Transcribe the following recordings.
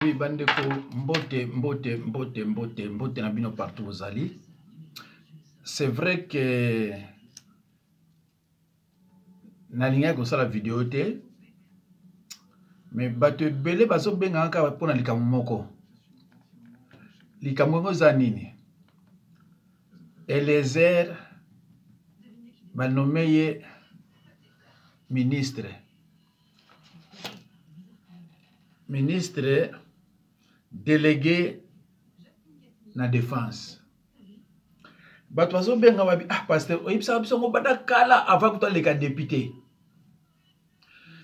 Oui, bandeko, mbote na bino partout vous allez. C'est vrai que nalinga ko sala vidéo te, mais bato belé bazo benga ka pona likambo moko. Likambo ngo za nini? Eliezer ba nommé ministre délégué na défense. Bato bazo benga wabi pasteur oyibisa biso ngo bada kala avant que les député.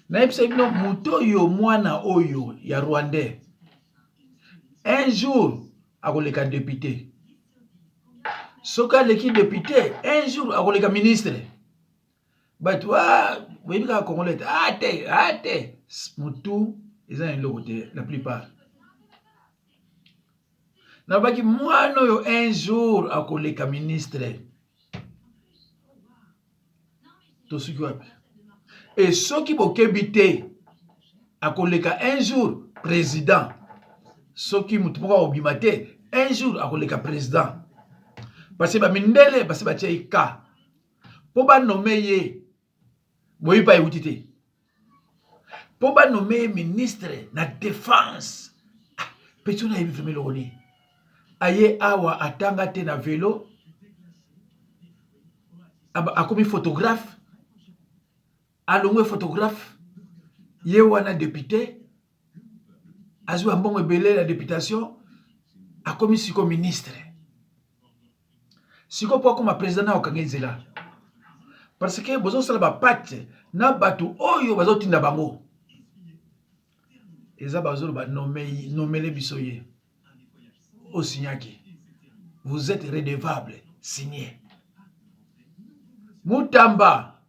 Na yebisa bino muto yo mwana oyo ya Rwandais. Un jour akoleka député. Soka leki député, un jour akoleka ministre. Bato oyibika congolais ate mutu eza en côté la plupart. Na baki mwana oyo un jour akoleka ministre. To suki wapi. Et soki bokebi te akoleka un jour président. Soki mutu moko obima te un jour akoleka président. Parce que ba mindele parce ba tie ka. Po ba nommer ye boyi pa euti te. Po ba nommer ministre na défense. Petu na yebi vraiment loni. Aye awa atanga te na vélo. Akomi photographe. Alongwe photographe. Ye wana député. Azou ambongo ebele la députation. Akomi siko ministre. Siko po akoma président na okangenzela. Parce que bozo sala ba patch na batu oyo bazo tinda bango. Eza bazo ba nommer bisoye. Au signaki. Vous êtes redevable, signé. Mutamba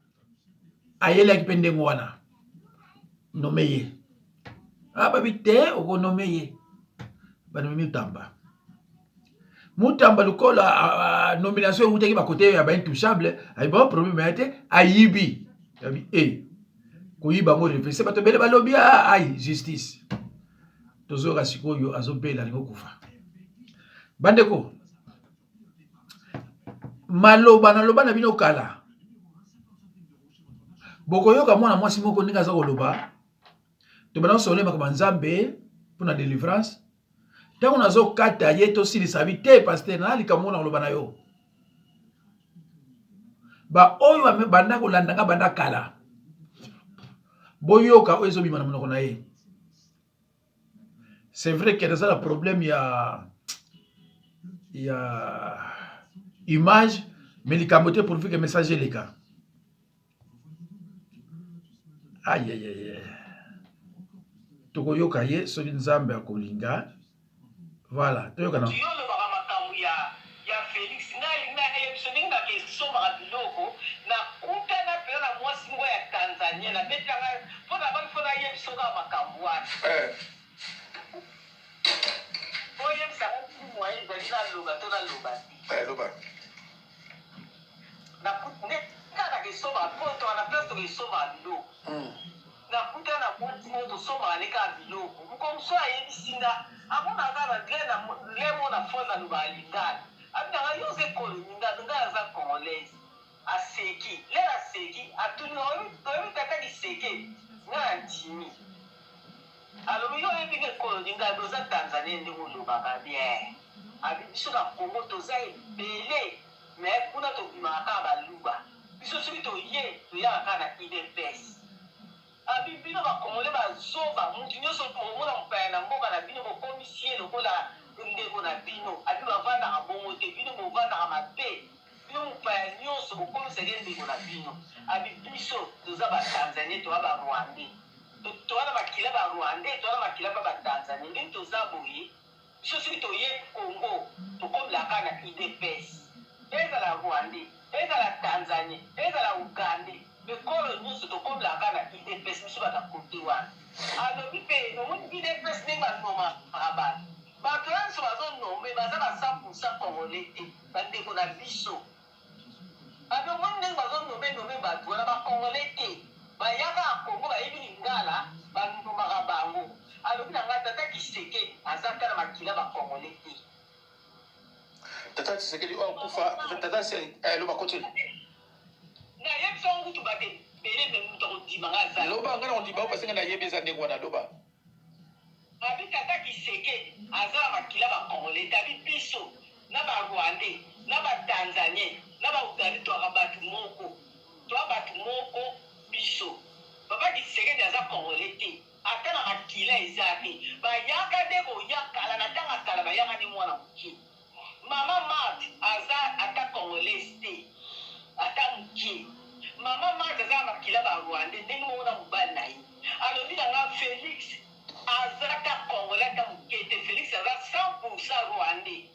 ayela kipende ngwana. Nomeye. Babite oko nomeye. Ba nommer Mutamba. Mutamba lukola nomination utaki ba côté ya ba intouchable, ay bon problème ete ayibi. Yabi koyiba ngo refese bato bele balobi ay justice. Tozo rasiko yo azobela lingo kufa. Bandeko maloba na bino kala. Bokoyoka mwana mwasi moko ndinga za koloba. To bana sole makaba nzambe pour la délivrance. Tango nazo kata yeto sili sabite pasteur na likambo na koloba na yo. Ba oyo ame banda ko landanga banda kala. Boyoka oyo bima na monoko na ye. C'est vrai que ça le problème il y a image mais likambo te pour que message les cas. Aïe aïe aïe. Tokoyoka ye so nzambe akolinga. Voilà, toyoka na. Ya Félix na episoninga ke soba biloko na kuta na pela na mwasi ngo ya Tanzania na betanga pona ba fona ye soka makambwana. Oye msaka mwa ye dalina loba to na loba. Loba. Na kuta na ke soba poto na place to ke soba biloko. Na kuta na mwasi ngo to soba leka biloko. Mukomso ayebi singa amona kaba gena lemo na fona loba lingana. Abina yo se koloninga nga za congolaise aseki lera seki atuni oyo tata di seki nga ndimi alors yo ebike koloninga doza Tanzania ndi muloba ka bien abi biso na Congo toza ebele mais kuna to bimaka baluba biso soki to ye to ya ka na IDPS abi bino ba congolais bazoba mutu nyonso mona mpaya na mboka na bino bokomisie lokola ndeko na bino abi bavanda ka bongo te bino bovanda ka mabe bino mpaya nyonso bokomisaka ndeko na bino abi biso toza ba Tanzanie toza ba Rwandais toza bakila ba Rwandais toza bakila ba Tanzanie ndenge toza boye biso soki toye Congo tokomilaka na IDPS ezala Rwandais ezala Tanzanie ezala Uganda mekolo nyonso tokomilaka na IDPS biso bakakote wana alobi mpe omoni IDPS ndenge banoma abana bato nyonso bazonome baza ba 100% congolais te bandeko na biso abi omoni ndenge bazonome bato wana bacongolais te bayaka ya Congo bayebi lingala banomaka bango alobi na nga tata Tshisekedi aza kaka na makila bakongole te. Tata Tshisekedi okufa tata loba continue. Na yebi so ngutu bate bele be ngutu kodima nga za. Loba ngana ondima parce que na yebi za ndeko wana loba. Abi tata Tshisekedi aza na makila bakongole te abi biso na ba Rwandais na ba Tanzaniens na ba Uganda to abatu moko. To abatu moko biso. Papa Tshisekedi aza kongole te. Ata na makila ezate. Ba yaka deko yakala na tanga kala ba yaka ni mwana mki. Mama Mat aza ata Congolais te. Ata mki. Mama Mat aza makila ba Rwandais ndenge mona mobali na ye. Alobi na nga Félix aza ata Congolais ata mki te. Félix aza 100% Rwandais.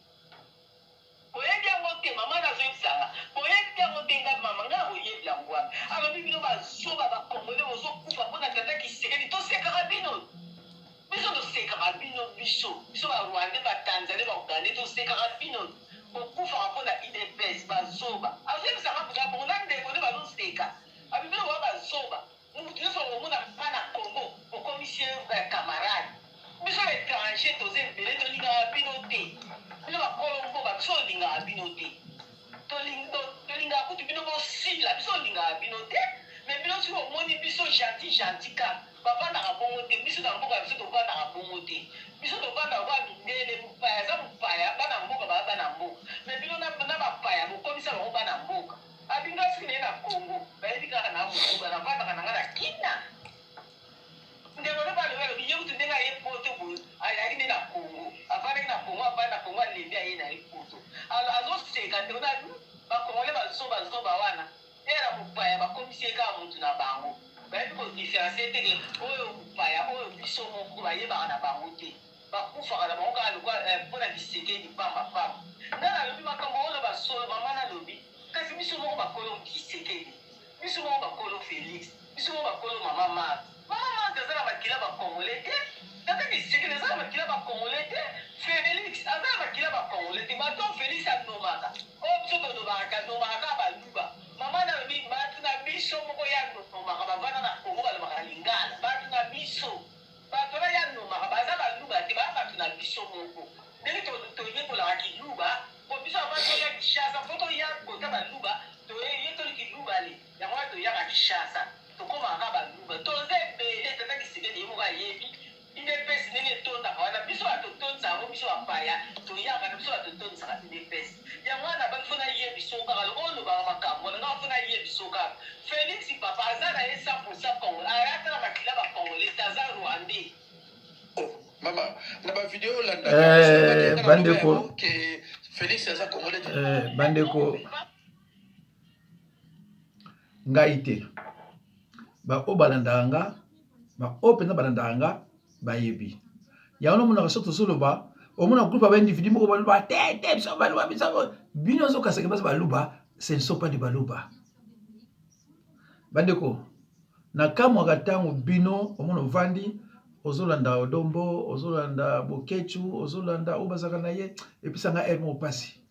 Koyebi yango te mama nazoyebisanga. Koyebi yango te nga mama nga koyebi yango wana. Alobi bino bazoba bakongole bozokufa mpona tata Tshisekedi tosekaka bino. Biso tosekaka bino biso. Biso ba Rwandais ba Tanzanie ba Uganda tosekaka bino. Bokufaka mpona UDPS bazoba. Azoyebisanga mpenza mpona ndeko nde bazoseka. Abi bino ba bazoba. Mutu nyonso omona mpa na Congo okomisi ya camarade. Biso étranger toza ebele tolingaka bino te. Bino bakolo mboka biso olingaka bino te. Tolingaka kutu bino bosila biso olingaka bino te. Mais bino soki omoni biso gentil kaka bavandaka bongo te. Biso na mboka biso tovandaka bongo te. Biso tovandaka kwa mindele mopaya aza mopaya bana mboka baa bana mboka. Mais bino na bapaya bokomisa bango bana mboka. Abinga soki naye na Congo bayebi kaka na mokuba navandaka na nga na kina. Ndeko ne balobi alobi ye kutu ndenge aye poto boye ayaki nde na Congo. Avandaki na Congo avandi na Congo alembi aye na ye poto. Azoseka ndeko na bakongole bazoba wana. Era mopaya bakomisi ye kaka motu na bango. Bayebi kodiferencie teke oyo mopaya oyo biso moko bayebaka na bango te. Bakufaka na bango kaka lokwa mpona Tshisekedi pamba. Nga nalobi makambo oyo basolo mama nalobi kasi biso moko bakolo Tshisekedi. Biso moko bakolo Félix. Biso moko bakolo mama Mat. Mama Mat aza na makila bakongole te. Tata Tshisekedi aza na makila bakongole te. Félix aza na makila bakongole te. Bato Félix anomaka. Oyo biso tonomaka nomaka baluba. Mama nalobi bato na biso moko ya nomaka bavanda na Congo balobaka lingala. Bato na biso. Bato na ya nomaka baza baluba te baya bato na biso moko. Ndenge toyekolaka kiluba. Po biso avandi toya Kinshasa po toya kota baluba. Toyekoli kiluba le. Yango wana toyaka Kinshasa. Tokomaka baluba. Toza ebele tata Tshisekedi ye moko ayebi. UDPS ndenge etondaka wana biso batotondisa yango biso bapaya toyaka na biso batotondisaka UDPS. Yango wana bafuna ye biso kaka loko olobaka makambo nanga bafuna ye biso kaka. Félix papa aza na ye 100% Congo ayata na makila bakongolais aza Rwandais. Mama na ba video olanda bandeko ke Félix aza Congolais bandeko ngai te ba obalandaka nga ba openza balandaka nga bayebi yango nomona soto soloba omona groupe ba individu moko baloba te biso baloba biso bino zokaseke basi baluba ce ne sont pas des baluba bandeko na kamwaka ntango bino omona ovandi ozolanda odombo ozolanda bokechu ozolanda oyo bazalaka na ye episanga aire moko pasi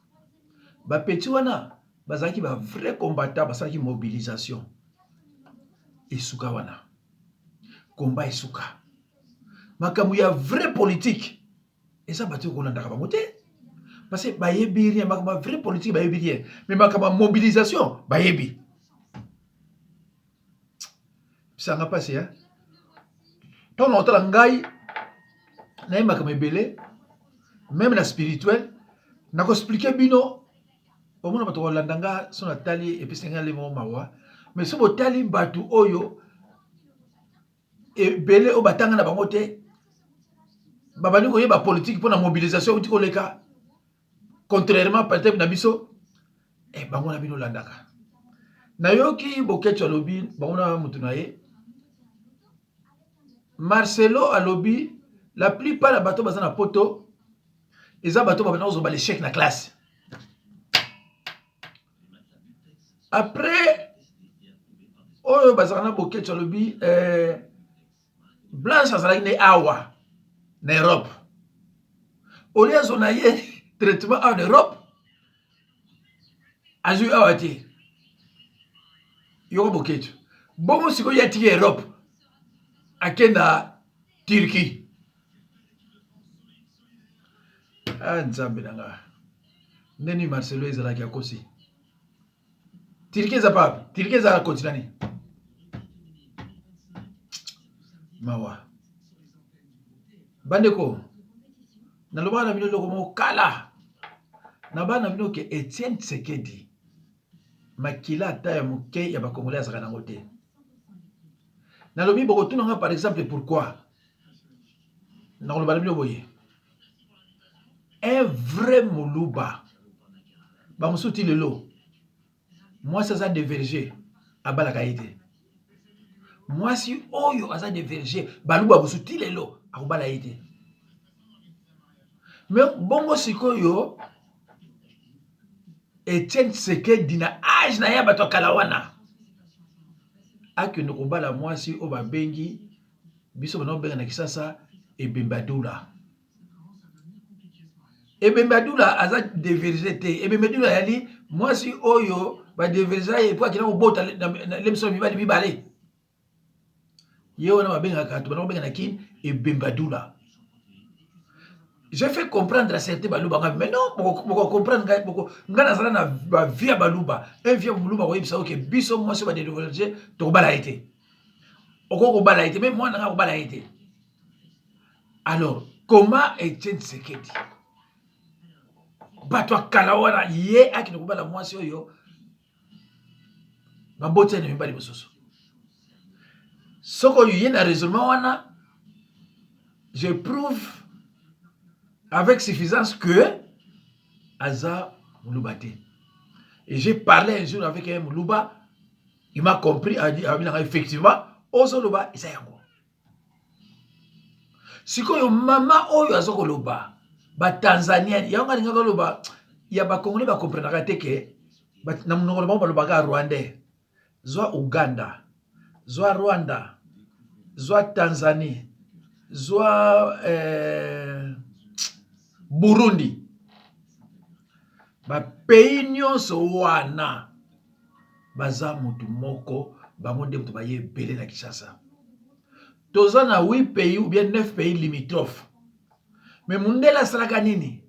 bapeti wana bazalaki ba vrai combattant basalaki mobilisation esuka wana komba esuka makambo ya vrai politique eza bato oyo kolandaka bango te parce que bayebi rien makambo ya vrai politique bayebi rien mais makambo ya mobilisation bayebi pisanga pasi ya ntango otala ngai naye makambo ebele même na spirituel nakoexplike bino omona bato kolanda nga so natali epesi ngai lemo mawa mais so botali bato oyo ebele oyo batanga na bango te babandi koyeba politique mpona mobilisation outi koleka contrairement peut-être na biso bango na bino olandaka nayoki bokecho alobi bango na motu na ye Marcelo alobi la plupart ya bato baza na poto eza bato babanda kozoba l'échec na classe après oyo bazalaka na bokecho alobi Blanche azalaki ne awa na Europe olie azo na ye traitement awa na Europe azwi awa te yoko bokecho bongo sikoyo atiki Europe akenda Turquie Ah, nzambe nanga. Neni Marcelo ezalaki akosi. Tirikeza papi, tirikeza kontinani. Mawa. Bandeko. Naloba na bino loko mo kala. Na bana bino ke Etienne Tshisekedi. Makila ata ya moke ya bakongolais azaka nango te. Nalobi boko tunanga par exemple pourquoi. Nakoloba na bino boye. Un vrai Moluba. Ba musuti lelo. Moi ça de verger abalaka ite. Moi si oyo aza de verger baluba musuti lelo akobala ite. Mais bongo sikoyo Etienne Tshisekedi na âge na ya bato kalawana. Akende kobala mwasi o babengi biso bana benga na Kisasa Ebembadula. Ebembadula aza divergé te. Ebembadula yali mwasi oyo ba divergé po akina kobota lemso mibali mibale. Yo na babenga ka to bana benga na kin Ebembadula. Je fais comprendre à certains baluba mais non pour comprendre ngana zala na ba via baluba un via baluba ko yebisa que biso mwasi ba divergé to bala été. Oko bala été même moi na ko bala été. Alors, comment Etienne Tshisekedi bato kalawana ye akina ko bala mwasi oyo ba botene mibali mosusu. Soko yu yena raisonnement wana je prouve avec suffisance que Aza Mouloubate. Et j'ai parlé un jour avec un Moulouba, il m'a compris, a dit effectivement, Ozoloba, il yango. Si ko yo mama oyo azokoloba, ba Tanzanienne, yanga ninga koloba, ya ba Congolais ba comprendre te que na mnongolo ba loba ka Rwandais, zwa Uganda, zwa Rwanda, zwa Tanzanie, zwa Burundi. Ba pays nyonso wana baza mutu moko bango nde mutu baye belé na Kinshasa. Toza na 8 pays ou bien 9 pays limitrophes. Mais mundela salaka nini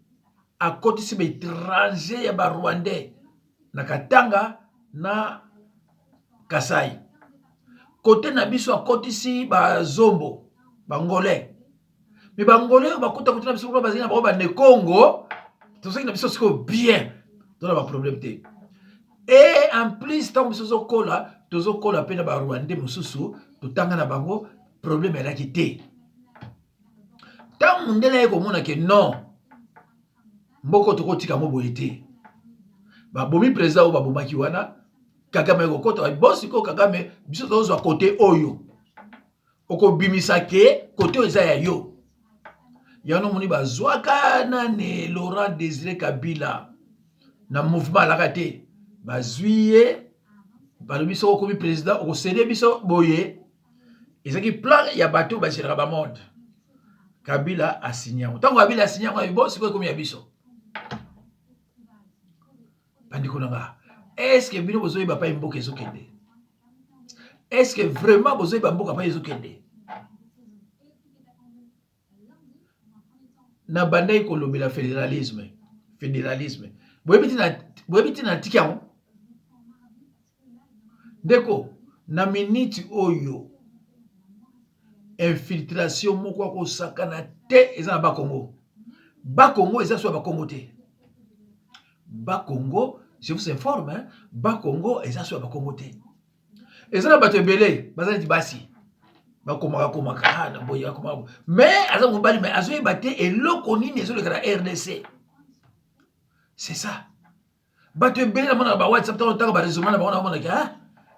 akotisi ba étranger ya ba Rwandais na Katanga na Kasai. Côté na biso akotisi ba Zombo, Bangolais. Mais Bangolais bakuta kutana biso ba bazina ba ne Congo. Tout ça qui n'a pas bien dans le problème. Et en plus, tant que nous sommes là, nous sommes là, nous sommes Rwandais, nous sommes là, nous problème est là qui était. Tant que nous sommes là, que non, mboko toko tika mo boyete. Ba bomi président ou ba bomaki wana, Kagame ko kota boss ko Kagame biso tozo côté oyo. Oko bimisake côté oza ya yo. Yano moni bazwaka nane Laurent Désiré Kabila na mouvement lakate bazwiye balobiso ko président ko céder biso boye ezaki plan ya bateau basira ba monde Kabila a signé tango Kabila a signé ko boss ko komi ya biso bandiko nanga est-ce que bino bozoyi ba pa mboka ezokende est-ce que vraiment bozoyi ba mboka pa ezokende na bandai kolobela fédéralisme boyebiti na tikiango ndeko na minute oyo infiltration moko akosakana te eza na Bakongo eza so Bakongo te Bakongo je vous informe hein Bakongo eza so Bakongo te eza na bato ebele bazali ti basi bakomaka na boya komaka mais aza mobali mais azoye baté eloko nini ezoleka na RDC c'est ça bato ebele na mona ba WhatsApp tango ba résumé na ba mona ka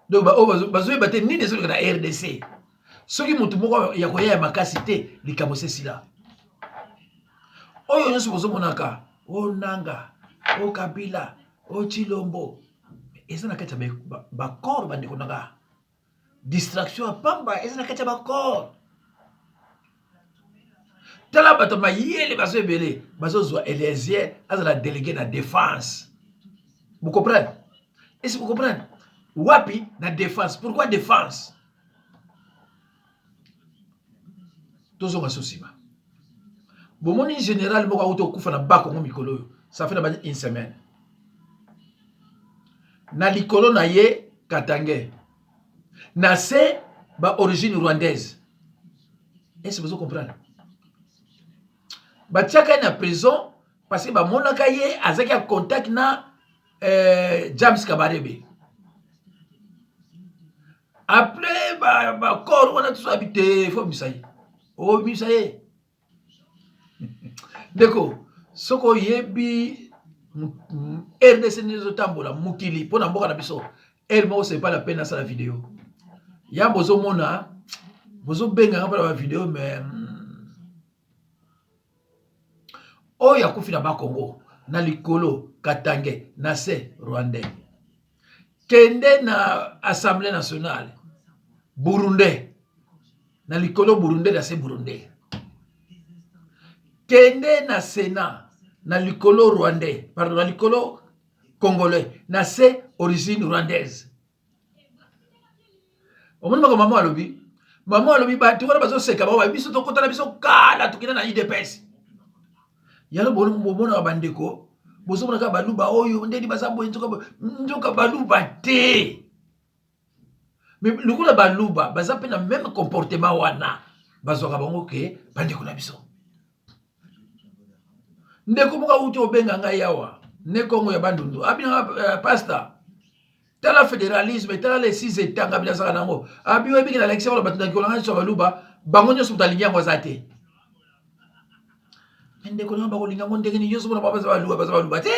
donc bazoye baté nini ezoleka na RDC soki mutu moko ya koya ya makasi te likambo sesila oyo nyonso bozomonaka o Nanga o Kabila o Chilombo eza na kati ya bakor bandeko nanga distraction à pamba eza na kati ya bakor tala bato mayele bazo ebele bazozwa Eliezer azala délégué na défense. Vous comprenez? Est-ce que vous comprenez? Wapi na défense. Pourquoi défense? Tozonga sosima bomoni général moko auto kufa na bakongo mikolo ça fait na une semaine na likolo na ye Katangé na se ba origine rwandaise. Est-ce que vous comprenez? Ba tiaka na prison parce que ba monaka ye azaki a contact na James Kabarebe. Après ba corps on a tous habité faut misaye. Oh misaye. Deko soko yebi RDC nizo tambola mukili pona mboka na biso. Elle mo c'est pas la peine à ça la vidéo. Ya bozo mona bozo benga ngapa la vidéo mais oh ya kufi na ba Congo na likolo Katangé na se Rwandais. Kende na Assemblée nationale Burundais na likolo Burundais na se Burundais. Kende na Sénat na likolo Rwandais, pardon, na likolo Congolais na se origine rwandaise. Omoni mako maman alobi ba tukana bazo seka ba biso to kotana biso kala tukina na IDPS. Yalo bomona bandeko bozo mona ka baluba oyo ndedi bazabo nzoka baluba te. Mais lukula baluba baza pe na même comportement wana bazoka bango ke bandeko na biso. Ndeko muka uti obenga ngai yawa ne Kongo ya bandundu abina pastor tala fédéralisme tala les 6 états ngabila saka nango abi webi na l'élection la batunda kolanga so baluba bango nyoso mutalinga ngwazate ndeko na bakolinga ngo ndenge ni yoso bona baluba te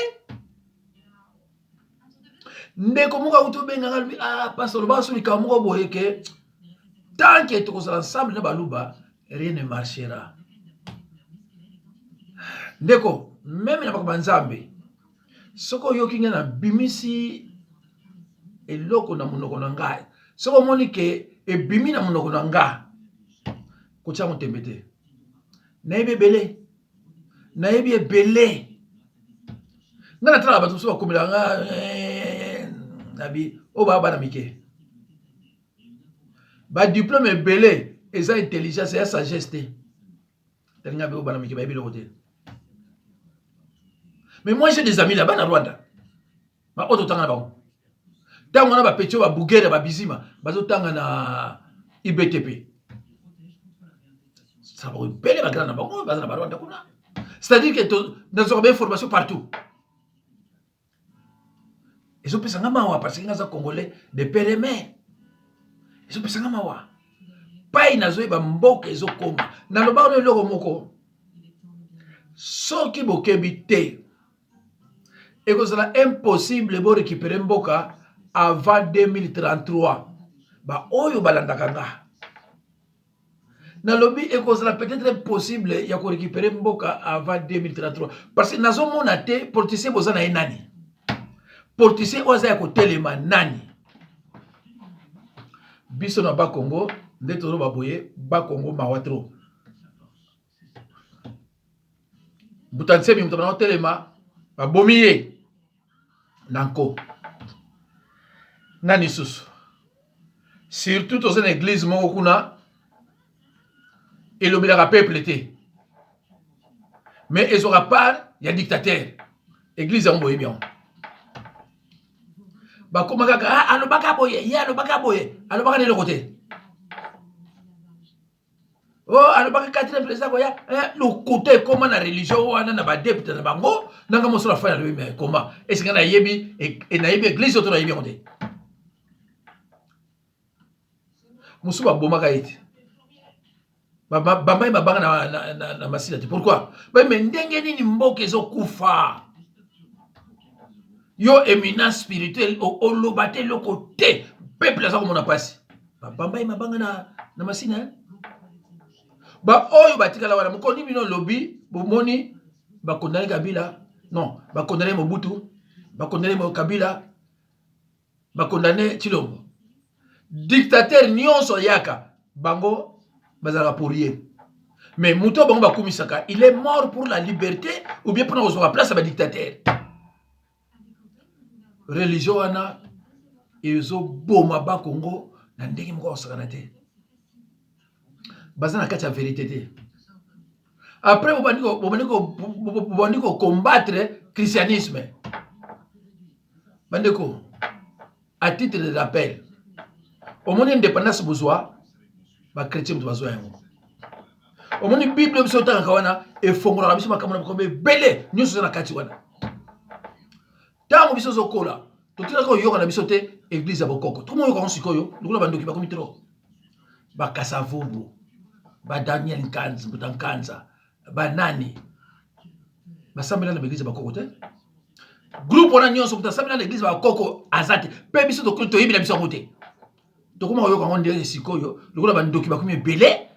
ndeko muka uti obenga ngai pastor ba so likamuko boyeke tant que tous ensemble na baluba rien ne marchera. Ndeko même na bakanzambe soko yokinga na bimisi eloko na monoko na ngai soko moni ke ebimi na monoko na nga kotia motembete na yebi ebele nga na tala bato so bakomela nga nabi o baba na mike ba diplôme ebele eza intelligence ya sagesse te telinga be o bana mike ba yebi lokote. Mais moi j'ai des amis là-bas en Rwanda. Ma auto tanga ba. Tanga na ba petio ba bugere ba bizima, bazo tanga na IBTP. Ça va belle ba grande ba ko ba na ba Rwanda kuna. C'est-à-dire que dans une information partout. Ils ont pensé ngama parce que ngaza congolais de périmé. Ils ont pensé ngama pas inazo ba mboka ezo koma. Na loba no loko moko. Soki bokebi te. Et que c'est impossible de récupérer Mboka avant 2033. Bah, oyo balandaka nga. Na lobby, et que c'est peut-être impossible de récupérer Mboka avant 2033. Parce que nazo monate, politicien bozana e nani. Politicien oza ya kotelema nani. Biso na ba Congo, ndetoro baboye, ba Congo mawatro. Butanse mi mutabana telema, ba bomiye. Nanko nani susu surtout dans une église moko kuna elobelaka peuple te mais ils aura pas ya dictateur église yango boye bien bakoma kaka alobaka boye ya alobaka boye alobaka ne lokote oh alobaka quatrième président koya le côté comment na religion wana na ba député na bango nanga moso la fa na mais comment est-ce que na yebi et na yebi église auto na yebi onde musu ba bomaka ite bamba mabanga na masila te pourquoi ba mais ndenge nini mboka ezo kufa yo éminence spirituelle o lobate le côté peuple za ko mona pasi bamba mabanga na masina ba oyo batikala wana mukoni bino lobby bomoni ba condamner Kabila non ba condamner Mobutu ba condamner Kabila ba condamner Tshilombo dictateur nyonso yaka bango bazala pour rien mais muto bango bakumisaka il est mort pour la liberté ou bien pour nos place ba dictateur religion wana ezo boma ba Congo na ndenge moko osakana te bazana kati ya vérité te Après, vous allez combattre le christianisme. Bandeko, à titre de rappel, au moment de l'indépendance, vous avez les chrétiens. Au moment de la Bible, vous avez et fongola biso makamona makombe belé nyonso za na kati wana tango biso zokola totila ko yoka na biso te église ya bokoko tout monde ko sikoyo lokula bandoki bakomi trop ba Kasavubu ba Daniel Nkanza Mutankanza ba nani basambela na église ya bokoko te groupe wana nyonso mutasambela na église ya bokoko azate pe biso to yibila biso ngote tokoma ko yoka ngonde sikoyo lokula bandoki bakomi belé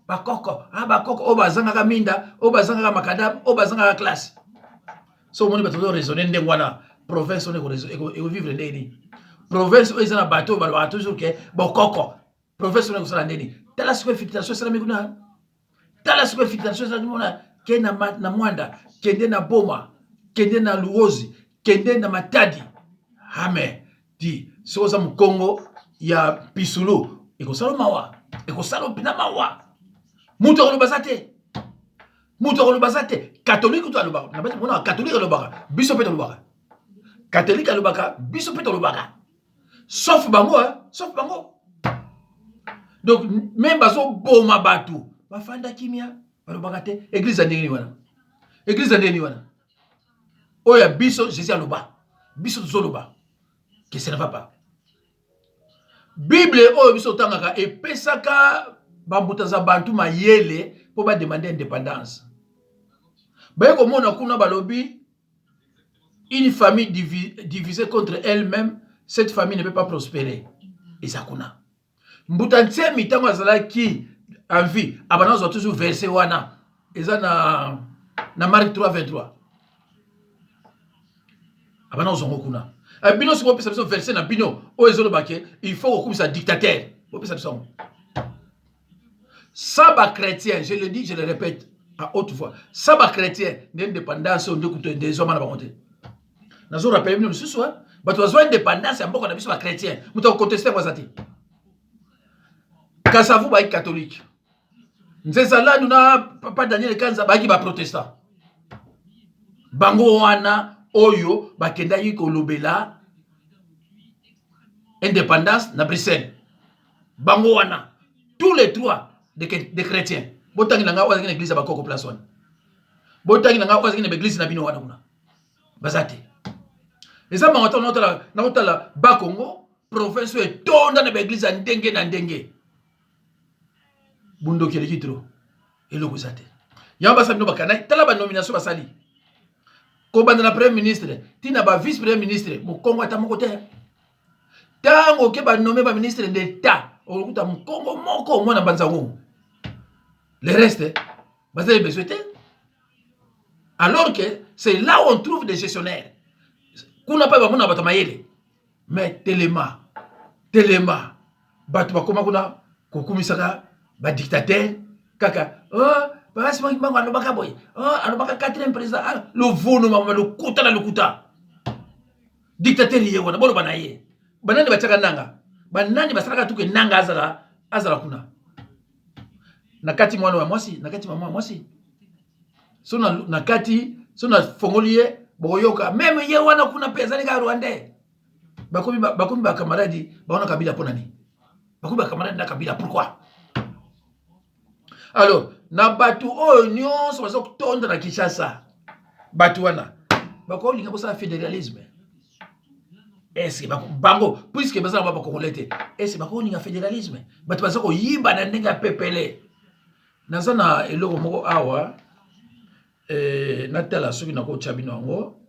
bakoko o bazanga minda o bazanga makadam o bazanga classe so moni bato raisonner ndenge wana province on ko vivre ndeni province o ezana bateau ba toujours que bokoko province on ko sala ndeni tala superfitation sala miguna tala superfitation sala mona ke na mwanda kende na boma kende na luozi kende na matadi ame di so za mkongo ya pisulu ekosala mawa ekosala pina mawa mutu akoloba te mutu akoloba te catholique to alobaka na bati mona catholique alobaka biso pe tolobaka catholique alobaka biso pe tolobaka sauf bango donc même baso boma batu bafanda kimia balobaka te église ndenge ni wana oya biso Jésus aloba biso tozoloba que ça ne va pas Bible oyo biso tangaka epesaka bambuta za bantu mayele po ba demander indépendance. Baye komona kuna balobi une famille divisée contre elle-même, cette famille ne peut pas prospérer. Et ça kuna. Mbuta ntsemi tango azala ki en vie, abana zo toujours verset wana. Eza na Marc 3:23. Abana zo kuna. Bino siko pesa biso verset na bino o ezolo bake, il faut ko kumisa dictateur. Bo pesa biso. Saba chrétien, je le dis, je le répète à haute voix. Saba chrétien, l'indépendance on dit des hommes à la volonté. Nous avons rappelé nous ce soir, mais tu as indépendance à beaucoup de biso chrétien. Nous avons contesté quoi ça dit. Kasavubu ba catholique. Nzezala nous na papa Daniel Kanza ba ki ba protestant. Bango wana oyo ba kenda yi ko lobela indépendance na Bruxelles. Bango wana tous les trois des chrétiens. Botangi nanga wa zingine église ba koko place wana. Botangi nanga wa zingine église na bino wana kuna. Bazate. Eza mangoto na otala ba Congo province etonda na église ndenge na ndenge. Bundo kele kitro. Eloko zate. Yamba sabino bakana tala ba nomination basali. Ko banda na premier ministre, tina ba vice premier ministre, mo Congo ata moko te. Tango ke ba nommer ba ministre d'état, okuta mo Congo moko mona banzango. Le reste, vous avez besoin. Alors que c'est là où on trouve des gestionnaires. Qu'on n'a pas besoin de battre. Mais Téléma, Batouba Komakuna, Kokumisaka, Bat dictateur, Kaka, parce que je suis boy. Alors, quatrième président, le vono, le kuta. Dictateur, il y a un bon banaye. Banani Bataka Nanga. Banani Basaka Tuke Nanga Azara Kuna. Nakati mwana wa mwasi, nakati mama mwasi. So nakati, so na fongolie, boyoka. Même ye wana kuna pesa nika Rwandais. Bakomi ba camarade, ba wana kabila ponani. Bakomi ba camarade na kabila, pourquoi? Alors, na batu oyo nyonso bazo tonda na Kinshasa. Batu wana. Bako linga bosa fédéralisme. Est-ce bango, puisque baza ba congolais te. Est-ce bako linga fédéralisme? Batu bazo ko yimba na ndenga pepele. Nazana eloko moko awa natala soki nako chabino yango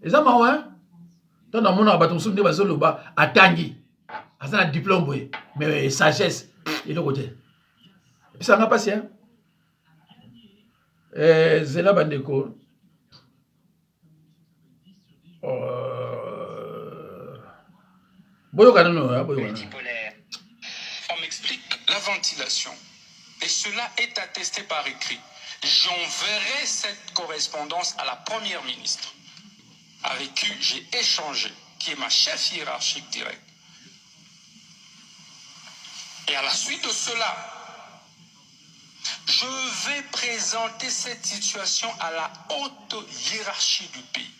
eza mawa tana mona bato mususu nde bazoloba atangi azana diplôme boye mais sagesse eloko te pisanga pasi zela bandeko boyoka nano boyoka. On m'explique la ventilation. Et cela est attesté par écrit. J'enverrai cette correspondance à la première ministre, avec qui j'ai échangé, qui est ma chef hiérarchique directe. Et à la suite de cela, vais présenter cette situation à la haute hiérarchie du pays.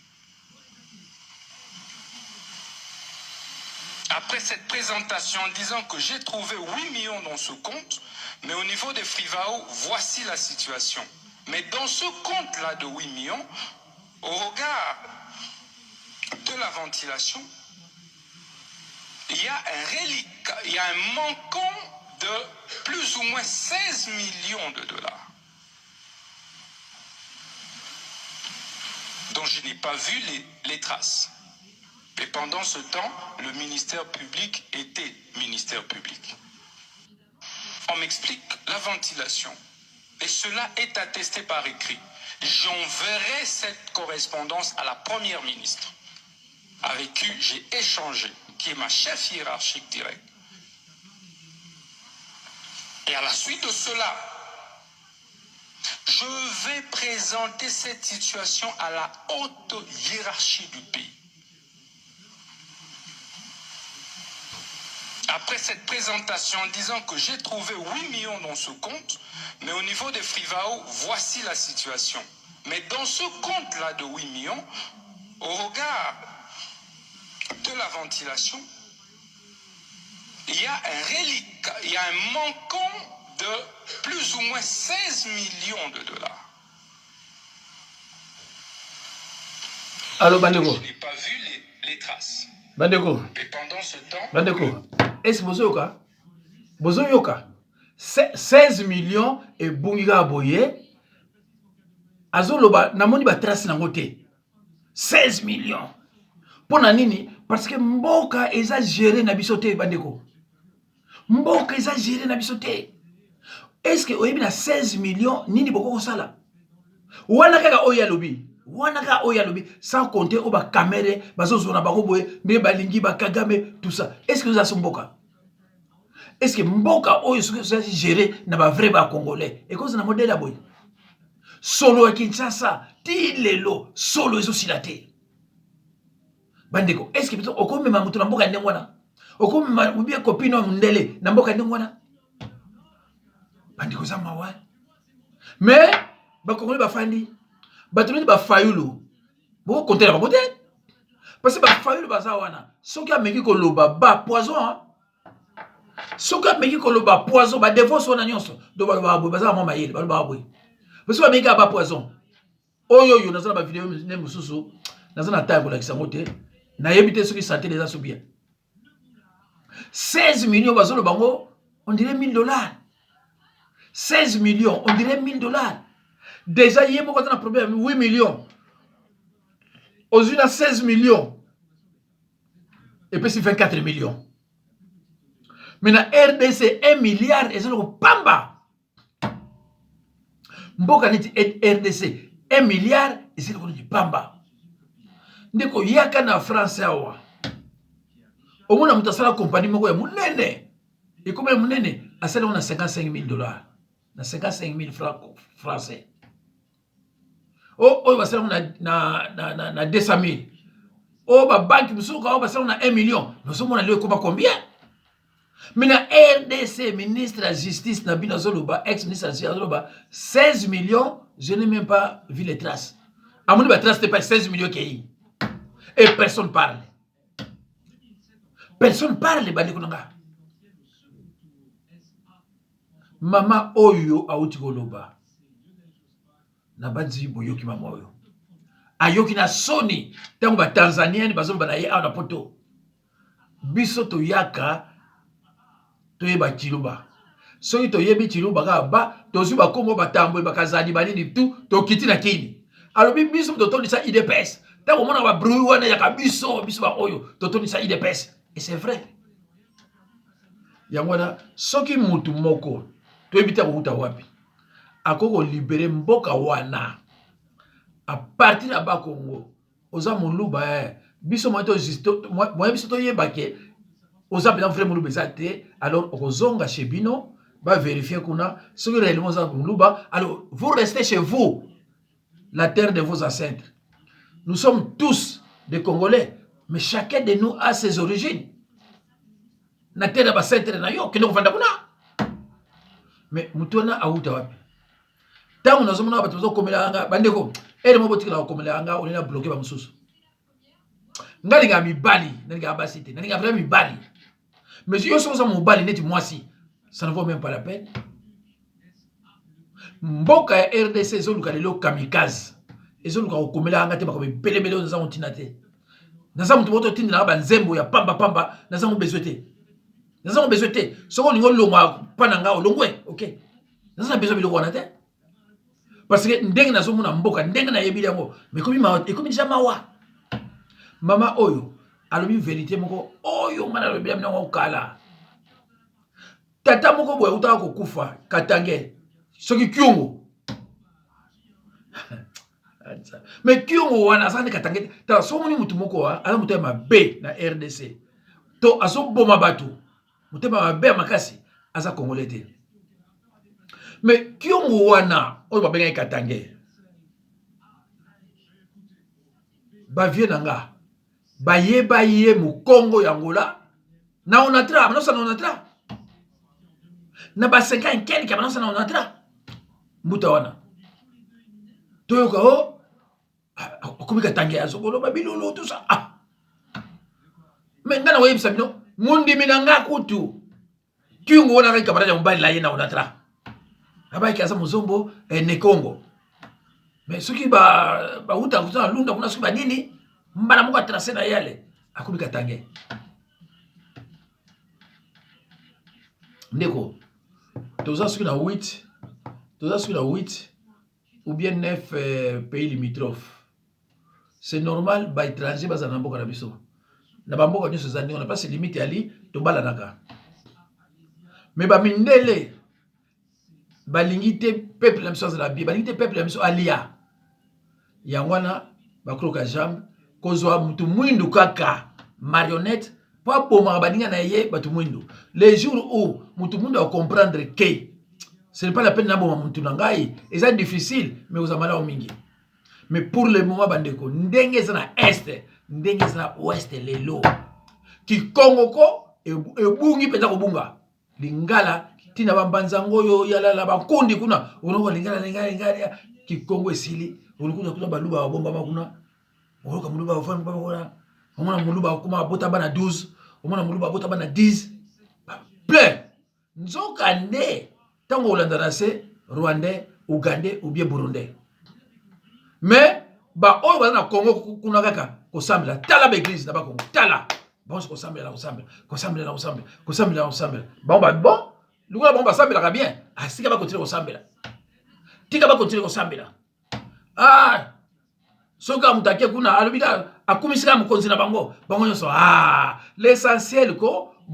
Après cette présentation en disant que j'ai trouvé 8 millions dans ce compte, mais au niveau des Frivao, voici la situation. Mais dans ce compte-là de 8 millions, au regard de la ventilation, il y a un reliquat, il y a un manquant de plus ou moins 16 millions de dollars, dont je n'ai pas vu les traces. Et pendant ce temps, le ministère public était ministère public. On m'explique la ventilation. Et cela est attesté par écrit. J'enverrai cette correspondance à la première ministre, avec qui j'ai échangé, qui est ma chef hiérarchique directe. Et à la suite de cela, je vais présenter cette situation à la haute hiérarchie du pays. Après cette présentation en disant que j'ai trouvé 8 millions dans ce compte, mais au niveau des Frivao, voici la situation. Mais dans ce compte-là de 8 millions, au regard de la ventilation, il y a un reliquat, il y a un manquant de plus ou moins 16 millions de dollars. Alors, Bandeko. Je n'ai pas vu les traces. Bandeko. Et pendant ce temps... Bandeko. Est-ce que vous yoka? Vous yoka? 16 millions et bungiga aboye. Azoloba, namoni ba trace na ngote. 16 millions. Pour nini? Parce que mboka eza géré na bisote, Bandeko. Mboka eza géré na bisote. Est-ce que oyebi na 16 millions nini boko sala? Wana kaka oya lobi. Wana kaka oya lobi. Sans compter oba kamere, bazo zona bako boye, mbe balingi ba Kagame, tout ça. Est-ce que vous avez mboka? Est-ce que mboka oyo c'est géré na ba vrai ba congolais? Et cause na modèle aboy. Solo à Kinshasa, ti lelo, solo ezo silate. Bandeko, est-ce que peut-être okome mamutu na mboka ndengwana? Okome mabia copine mundele na mboka ndengwana? Bandeko za mawa. Mais ba congolais ba fandi. Ba tuni ba fayulu. Bo compter ba côté. Parce que ba fayulu ba za wana. Soki ameki ko loba ba poison hein. Soki ameki ko loba poison ba défense wana nyonso. Do ba boy ba za mama yele ba boy. Parce que ameki ba poison. Oyo yo nazana ba vidéo ne mususu. Nazana taille ko la kisangote. Na yebite soki santé les aso bien. 16 millions bazolo bango, on dirait 1000 dollars. 16 millions, on dirait 1000 dollars. Déjà, il y a un problème, 8 millions. Aux unes à 16 millions. Et puis c'est 24 millions. Maintenant, RDC 1 milliard et c'est le pamba. Mboka niti RDC 1 milliard et c'est le pamba. Ndeko yaka na France awa. Omona mutasala compagnie moko ya munene. Et comme ya munene, asala on a 55 000 dollars. Na 55 000 francs français. Oh, bah ça on a na 200 000. Oh, bah banque musuka, bah ça on a 1 million. Nous sommes on a lieu combien? Mais na RDC, ministre de la Justice, Nabina Zoloba, ex-ministre de la Justice, Zoloba, 16 millions, je n'ai même pas vu les traces. À mon avis, les traces, c'était pas 16 millions qui y. Et personne parle. Personne parle, Bandikonanga. Mama Oyo Aouti Goloba. Na banzi boyoki mama oyo. Ayoki na Sony. Tango ba Tanzanienne, bazolo ba na ye na poto. Biso to yaka. Toyeba Chiluba. Soki toyebi Chiluba ka ba. Tozu ba kombo ba tambo ba kazadi ba nini tout. To kiti na kini. Alors biso to toni sa IDPS. Tango mona ba brui wana yaka biso ba oyo. To toni sa IDPS. Et c'est vrai. Yangwana soki mutu moko. Toyebi ta kuta wapi. Akoko libérer mboka wana. À partir de bas Congo. Oza muluba biso mo to juste moi biso to yeba ke oza bien vraiment muluba zate alors okozonga chez bino va vérifier kuna ce que réellement oza muluba alors vous restez chez vous la terre de vos ancêtres. Nous sommes tous des Congolais mais chacun de nous a ses origines. Na terre ba centre na yo kino kufanda kuna. Mais mutona auta wapi? tango nazomona bato bazokomela anga bandeko ere mo botikala kokomela anga onena bloquer ba mususu ngalinga mibali nalinga basi te nalinga vraiment mibali mais si yo soza mobali neti mwasi ça ne vaut même pas la peine mboka ya RDC ezoluka lelo kamikaze ezoluka kokomela anga te bakobe belebele oza ontina te naza mutu boto tindina ba nzembo ya pamba naza mo besoin te naza mo besoin te soko lingo longwa pananga olongwe OK naza na besoin biloko wana te parce que ndenge nazomona mboka ndenge na yebili yango mais ekomi déjà mawa mama oyo alobi vérité moko oyo mana alobi amina ngo kala tata moko boye utaka kokufa katange soki kyungo mais kyungo wana asante katange ta so moni mutu moko wa ala mutu ma B na RDC to aso boma batu mutu ma B makasi asa congolais te mais kyungo wana oyo babenga katange ba vie nanga bayeba ye mu Congo yangola na onatra manosa na onatra na ba 50 quelque manosa na onatra muta wana toyoka o okomika tangi azokolo babilolo tout ça mais ngana wayebisa bino mundi minanga kutu kyungo wana ka kabara ya mbali la ye na onatra abaiki asa muzombo ne Congo mais soki ba uta kuta lunda kuna soki ba nini mbana moko tracer na yale akomika tangi ndeko toza soki na 8 ou bien 9 pays limitrophes. C'est normal, ba étranger baza na mboka na biso. Na ba mboka nyoso zandi on n'a pas se limite ali to bala naka. Mais ba mindele ba lingite peuple la miso za la bi, ba lingite peuple la miso alia. Yangwana ba kroka jambe kozwa mutu mwindu kaka marionnette pa boma baninga na ye batu mwindu. Les jours où mutu mwindu va comprendre que ce n'est pas la peine d'abord mutu nangai, et c'est difficile mais vous amala mingi. Mais pour le moment bandeko ndenge na est, ndenge na ouest lelo. Ki Congo ko e bungi peza ko bunga. Lingala tina bambanzango yo yala la bakundi kuna onoko lingala ki Congo esili olukuja kuna baluba babomba makuna. Oloka muluba ofan baba kona. Omona muluba kuma bota bana 12, omona muluba bota bana 10. Plein. Nzoka nde tango Hollandais c'est Rwandais, Ougandais ou bien Burundais. Mais ba oyo baza na Congo kuna kaka kosambela tala ba église na ba Congo tala bon kosambela bon ba bon lukula bon ba sambela ka bien asika ba continuer kosambela tika ba continuer kosambela soka mutake kuna alobika akumisika mukonzi na bango nyonso l'essentiel ko